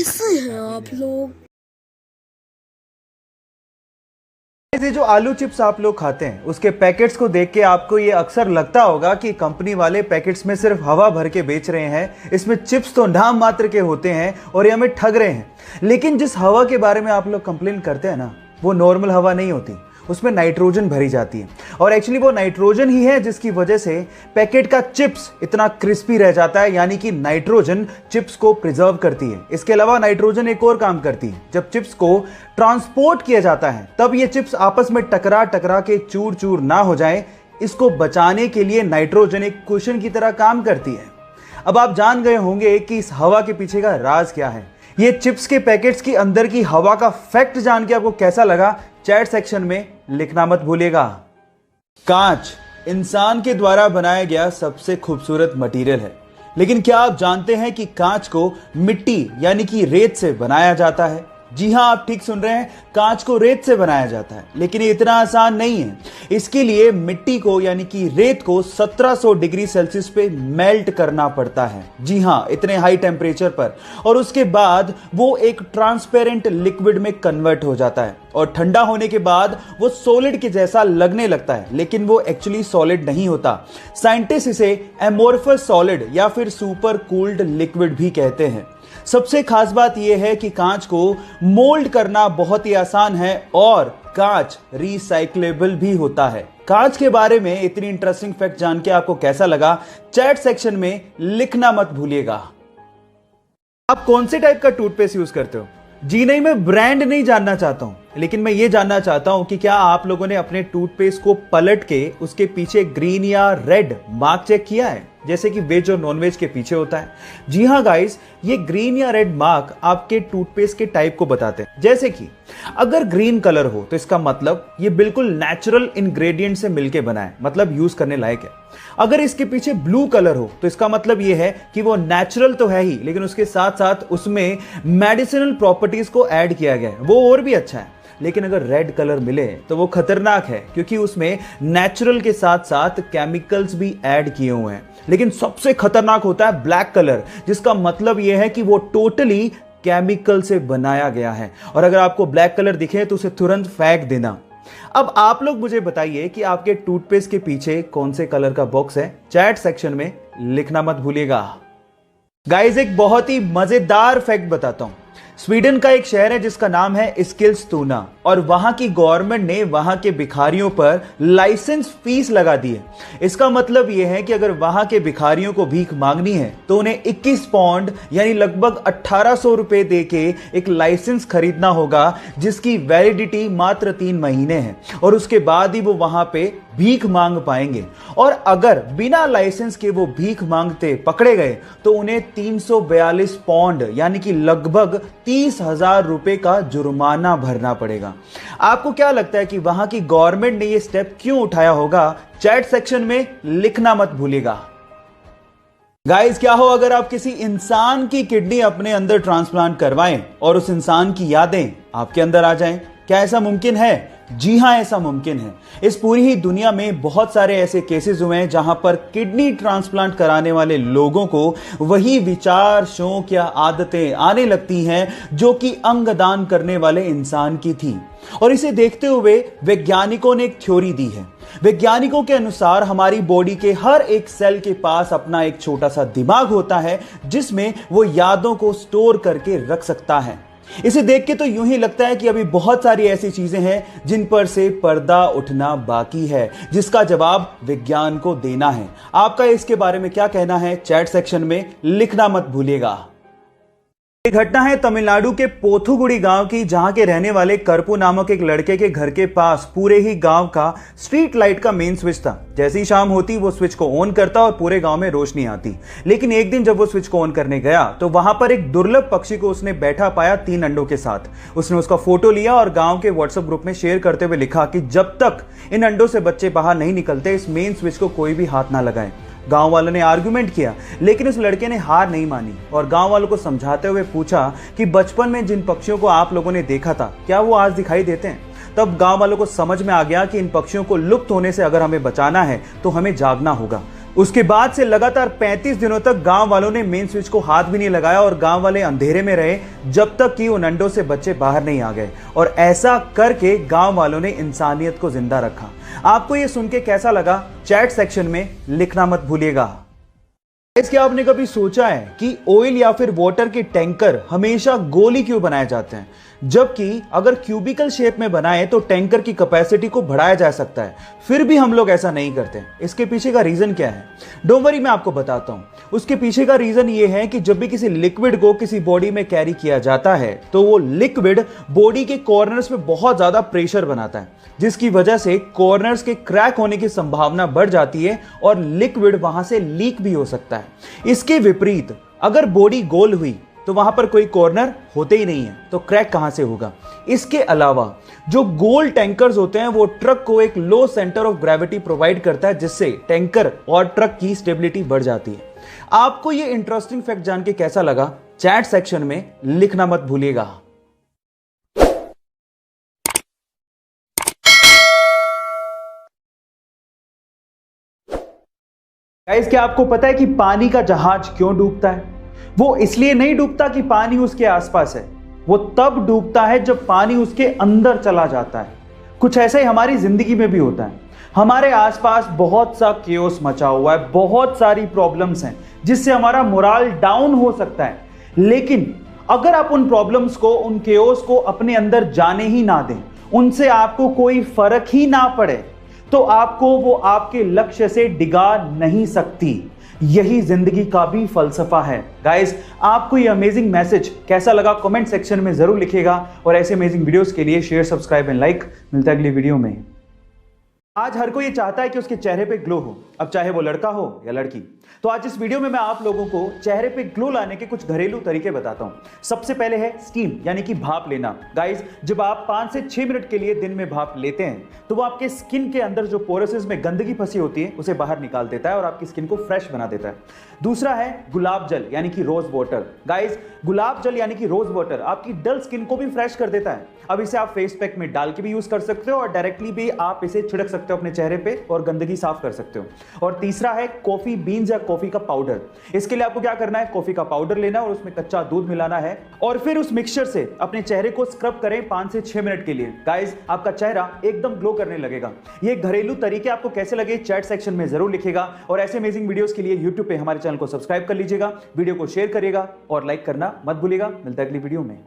कैसे हैं आप लोग? ये जो आलू चिप्स आप लोग खाते हैं उसके पैकेट्स को देख के आपको ये अक्सर लगता होगा कि कंपनी वाले पैकेट्स में सिर्फ हवा भर के बेच रहे हैं, इसमें चिप्स तो नाम मात्र के होते हैं और ये हमें ठग रहे हैं। लेकिन जिस हवा के बारे में आप लोग कंप्लेन करते हैं ना, वो नॉर्मल हवा नहीं होती, उसमें नाइट्रोजन भरी जाती है। और एक्चुअली वो नाइट्रोजन ही है जिसकी वजह से पैकेट का चिप्स इतना क्रिस्पी रह जाता है, यानी कि नाइट्रोजन चिप्स को प्रिजर्व करती है। इसके अलावा नाइट्रोजन एक और काम करती है, जब चिप्स को ट्रांसपोर्ट किया जाता है तब ये चिप्स आपस में टकरा टकरा के चूर चूर ना हो जाए, इसको बचाने के लिए नाइट्रोजन एक कुशन की तरह काम करती है। अब आप जान गए होंगे कि इस हवा के पीछे का राज क्या है। ये चिप्स के पैकेट्स की अंदर की हवा का फैक्ट जान के आपको कैसा लगा, चैट सेक्शन में लिखना मत भूलिएगा। कांच इंसान के द्वारा बनाया गया सबसे खूबसूरत मटेरियल है, लेकिन क्या आप जानते हैं कि कांच को मिट्टी यानी कि रेत से बनाया जाता है? जी हां, आप ठीक सुन रहे हैं, कांच को रेत से बनाया जाता है। लेकिन ये इतना आसान नहीं है। इसके लिए मिट्टी को यानी कि रेत को 1700 डिग्री सेल्सियस पे मेल्ट करना पड़ता है। जी हां, इतने हाई टेम्परेचर पर। और उसके बाद वो एक ट्रांसपेरेंट लिक्विड में कन्वर्ट हो जाता है और ठंडा होने के बाद वो सॉलिड के जैसा लगने लगता है, लेकिन वो एक्चुअली सॉलिड नहीं होता। साइंटिस्ट इसे एमोर्फस सॉलिड या फिर सुपर कूल्ड लिक्विड भी कहते हैं। सबसे खास बात यह है कि कांच को मोल्ड करना बहुत ही आसान है और कांच रिसाइक्लेबल भी होता है। कांच के बारे में इतनी इंटरेस्टिंग फैक्ट जान के आपको कैसा लगा, चैट सेक्शन में लिखना मत भूलिएगा। आप कौन से टाइप का टूथपेस्ट यूज करते हो? जी नहीं, मैं ब्रांड नहीं जानना चाहता हूं, लेकिन मैं ये जानना चाहता हूं कि क्या आप लोगों ने अपने टूथपेस्ट को पलट के उसके पीछे ग्रीन या रेड मार्क चेक किया है, जैसे कि वेज और नॉन वेज के पीछे होता है? जी हां गाइस, ये ग्रीन या रेड मार्क आपके टूथपेस्ट के टाइप को बताते हैं। जैसे कि अगर ग्रीन कलर हो तो इसका मतलब ये बिल्कुल नेचुरल इंग्रेडिएंट से मिलके बना है, मतलब यूज करने लायक है। अगर इसके पीछे ब्लू कलर हो तो इसका मतलब ये है कि वो नेचुरल तो है ही, लेकिन उसके साथ साथ उसमें मेडिसिनल प्रॉपर्टीज को ऐड किया गया है, वो और भी अच्छा है। लेकिन अगर रेड कलर मिले तो वो खतरनाक है, क्योंकि उसमें नेचुरल के साथ साथ केमिकल्स भी ऐड किए हुए हैं। लेकिन सबसे खतरनाक होता है ब्लैक कलर, जिसका मतलब यह है कि वो टोटली केमिकल से बनाया गया है। और अगर आपको ब्लैक कलर दिखे तो उसे तुरंत फेंक देना। अब आप लोग मुझे बताइए कि आपके टूथपेस्ट के पीछे कौन से कलर का बॉक्स है? चैट सेक्शन में लिखना मत भूलिएगा। गाइस, एक बहुत ही मजेदार फैक्ट बताता हूं। स्वीडन का एक शहर है जिसका नाम है एस्किलस्तुना, और वहां की गवर्नमेंट ने वहां के भिखारियों पर लाइसेंस फीस लगा दी है। इसका मतलब यह है कि अगर वहां के भिखारियों को भीख मांगनी है तो उन्हें 21 पाउंड यानी लगभग 1800 रुपए देके एक लाइसेंस खरीदना होगा, जिसकी वैलिडिटी मात्र 3 महीने है, और उसके बाद ही वो वहां पे भीख मांग पाएंगे। और अगर बिना लाइसेंस के वो भीख मांगते पकड़े गए तो उन्हें 342 पाउंड यानी कि लगभग 30,000 रुपए का जुर्माना भरना पड़ेगा। आपको क्या लगता है कि वहां की गवर्नमेंट ने ये स्टेप क्यों उठाया होगा? चैट सेक्शन में लिखना मत भूलिएगा। गाइस, क्या हो अगर आप किसी इंसान की किडनी अपने अंदर ट्रांसप्लांट करवाएं और उस इंसान की यादें आपके अंदर आ जाएं? क्या ऐसा मुमकिन है? जी हां, ऐसा मुमकिन है। इस पूरी ही दुनिया में बहुत सारे ऐसे केसेस हुए हैं जहां पर किडनी ट्रांसप्लांट कराने वाले लोगों को वही विचार, शौक या आदतें आने लगती हैं जो कि अंगदान करने वाले इंसान की थी। और इसे देखते हुए वैज्ञानिकों ने एक थ्योरी दी है। वैज्ञानिकों के अनुसार हमारी बॉडी के हर एक सेल के पास अपना एक छोटा सा दिमाग होता है, जिसमें वो यादों को स्टोर करके रख सकता है। इसे देख के तो यूं ही लगता है कि अभी बहुत सारी ऐसी चीजें हैं जिन पर से पर्दा उठना बाकी है, जिसका जवाब विज्ञान को देना है। आपका इसके बारे में क्या कहना है? चैट सेक्शन में लिखना मत भूलिएगा। एक घटना है तमिलनाडु के पोथुगुड़ी गांव की, जहां के रहने वाले करपू नामक एक लड़के के घर के पास पूरे ही गांव का स्ट्रीट लाइट का मेन स्विच था। जैसे ही शाम होती वो स्विच को ऑन करता और पूरे गांव में रोशनी आती। लेकिन एक दिन जब वो स्विच को ऑन करने गया तो वहां पर एक दुर्लभ पक्षी को उसने बैठा पाया 3 अंडों के साथ। उसने उसका फोटो लिया और गांव के व्हाट्सएप ग्रुप में शेयर करते हुए लिखा कि जब तक इन अंडों से बच्चे बाहर नहीं निकलते इस मेन स्विच को कोई भी हाथ ना लगाए। गांव वालों ने आर्गुमेंट किया, लेकिन उस लड़के ने हार नहीं मानी और गांव वालों को समझाते हुए पूछा कि बचपन में जिन पक्षियों को आप लोगों ने देखा था, क्या वो आज दिखाई देते हैं? तब गांव वालों को समझ में आ गया कि इन पक्षियों को लुप्त होने से अगर हमें बचाना है तो हमें जागना होगा। उसके बाद से लगातार 35 दिनों तक गांव वालों ने मेन स्विच को हाथ भी नहीं लगाया और गांव वाले अंधेरे में रहे जब तक कि उन अंडों से बच्चे बाहर नहीं आ गए। और ऐसा करके गांव वालों ने इंसानियत को जिंदा रखा। आपको यह सुन के कैसा लगा, चैट सेक्शन में लिखना मत भूलिएगा। क्या आपने कभी सोचा है कि ऑयल या फिर वाटर के टैंकर हमेशा गोली क्यों बनाए जाते हैं, जबकि अगर क्यूबिकल शेप में बनाए तो टैंकर की कैपेसिटी को बढ़ाया जा सकता है, फिर भी हम लोग ऐसा नहीं करते। इसके पीछे का रीजन क्या है? डोंट वरी, मैं आपको बताता हूं। उसके पीछे का रीजन ये है कि जब भी किसी लिक्विड को किसी बॉडी में कैरी किया जाता है तो वो लिक्विड बॉडी के कॉर्नर्स में बहुत ज्यादा प्रेशर बनाता है, जिसकी वजह से कॉर्नर्स के क्रैक होने की संभावना बढ़ जाती है और लिक्विड वहां से लीक भी हो सकता है। इसके विपरीत अगर बॉडी गोल हुई तो वहां पर कोई कॉर्नर होते ही नहीं है, तो क्रैक कहां से होगा? इसके अलावा जो गोल टैंकर्स होते हैं वो ट्रक को एक लो सेंटर ऑफ ग्रेविटी प्रोवाइड करता है, जिससे टैंकर और ट्रक की स्टेबिलिटी बढ़ जाती है। आपको ये इंटरेस्टिंग फैक्ट जान के कैसा लगा, चैट सेक्शन में लिखना मत भूलिएगा। गाइस, क्या आपको पता है कि पानी का जहाज क्यों डूबता है? वो इसलिए नहीं डूबता कि पानी उसके आसपास है, वो तब डूबता है जब पानी उसके अंदर चला जाता है। कुछ ऐसा ही हमारी जिंदगी में भी होता है। हमारे आसपास बहुत सा केओस मचा हुआ है, बहुत सारी प्रॉब्लम्स हैं जिससे हमारा मोराल डाउन हो सकता है। लेकिन अगर आप उन प्रॉब्लम्स को, उन केओस को अपने अंदर जाने ही ना दें, उनसे आपको कोई फर्क ही ना पड़े, तो आपको वो आपके लक्ष्य से डिगा नहीं सकती। यही जिंदगी का भी फलसफा है। गाइस, आपको ये अमेजिंग मैसेज कैसा लगा कमेंट सेक्शन में जरूर लिखिएगा और ऐसे अमेजिंग वीडियोस के लिए शेयर, सब्सक्राइब एंड लाइक। मिलता है अगली वीडियो में। आज हर कोई ये चाहता है कि उसके चेहरे पे ग्लो हो, अब चाहे वो लड़का हो या लड़की। तो आज इस वीडियो में मैं आप लोगों को चेहरे पे ग्लो लाने के कुछ घरेलू तरीके बताता हूं। सबसे पहले है स्टीम, यानी कि भाप लेना। गाइस, जब आप 5 से 6 मिनट के लिए दिन में भाप लेते हैं तो वो आपके स्किन के अंदर जो पोरसेस में गंदगी फंसी होती है उसे बाहर निकाल देता है और आपकी स्किन को फ्रेश बना देता है। दूसरा है गुलाब जल, यानी कि रोज वाटर। गाइस, गुलाब जल यानी कि रोज वाटर आपकी डल स्किन को भी फ्रेश कर देता है। अब इसे आप फेस पैक में डाल के भी यूज कर सकते हो और डायरेक्टली भी आप इसे छिड़क सकते हो अपने चेहरे पे और गंदगी साफ कर सकते हो। और तीसरा है कॉफी बीन्स या कॉफी का पाउडर। इसके लिए आपको क्या करना है, कॉफी का पाउडर लेना और उसमें कच्चा दूध मिलाना है और फिर उस मिक्सचर से अपने चेहरे को स्क्रब करें 5 से 6 मिनट के लिए। गाइस, आपका चेहरा एकदम ग्लो करने लगेगा। ये घरेलू तरीके आपको कैसे लगे चैट सेक्शन में जरूर लिखिएगा और ऐसे अमेजिंग वीडियोस के लिए यूट्यूब पे हमारे चैनल को सब्सक्राइब कर लीजिएगा, वीडियो को शेयर करिएगा और लाइक करना मत भूलिएगा। मिलता है अगली वीडियो में।